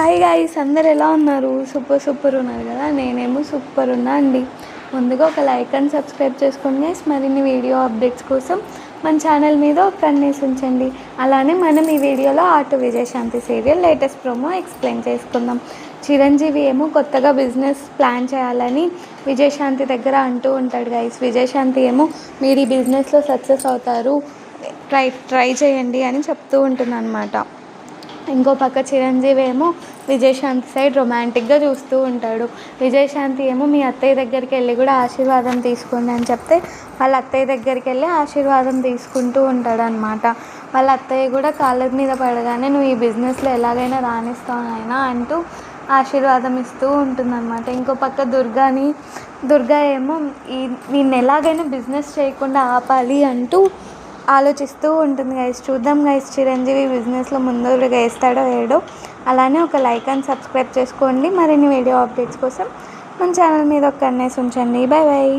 Hi guys, అందరు ఎలా ఉన్నారు? సూపర్ ఉన్నారు కదా. నేనేమో సూపర్ ఉన్నా అండి. ముందుగా ఒక లైక్ అండ్ సబ్స్క్రైబ్ చేసుకోండి గైస్. మరిన్ని వీడియో అప్డేట్స్ కోసం మన ఛానల్ మీద ఒక కన్నేసి ఉంచండి. అలానే మనం ఈ వీడియోలో auto Vijayashanti serial latest promo explain చేసుకుందాం. చిరంజీవి ఏమో కొత్తగా బిజినెస్ ప్లాన్ చేయాలని విజయశాంతి దగ్గర అంటూ ఉంటాడు గైస్. విజయశాంతి ఏమో మీరు ఈ బిజినెస్లో సక్సెస్ అవుతారు, ట్రై చేయండి అని చెప్తూ ఉంటుంది అనమాట. ఇంకో పక్క చిరంజీవి ఏమో విజయశాంతి సైడ్ రొమాంటిక్గా చూస్తూ ఉంటాడు. విజయశాంతి ఏమో మీ అత్తయ్య దగ్గరికి వెళ్ళి కూడా ఆశీర్వాదం తీసుకోండి అని చెప్తే వాళ్ళ అత్తయ్య దగ్గరికి వెళ్ళి ఆశీర్వాదం తీసుకుంటూ ఉంటాడు అనమాట. వాళ్ళ అత్తయ్య కూడా కాళ్ళ మీద పడగానే నువ్వు ఈ బిజినెస్లో ఎలాగైనా రాణిస్తానైనా అంటూ ఆశీర్వాదం ఇస్తూ ఉంటుందన్నమాట. ఇంకో పక్క దుర్గా ఏమో వీడిని ఎలాగైనా బిజినెస్ చేయకుండా ఆపాలి అంటూ ఆలోచిస్తూ ఉంటుంది గైస్. చూద్దాం గైస్, చిరంజీవి బిజినెస్లో ముందుగా వేస్తాడో వేయడో. అలానే ఒక లైక్ అండ్ సబ్స్క్రైబ్ చేసుకోండి. మరిన్ని వీడియో అప్డేట్స్ కోసం మన ఛానల్ మీద ఒక కన్నేసి ఉంచండి. Bye bye.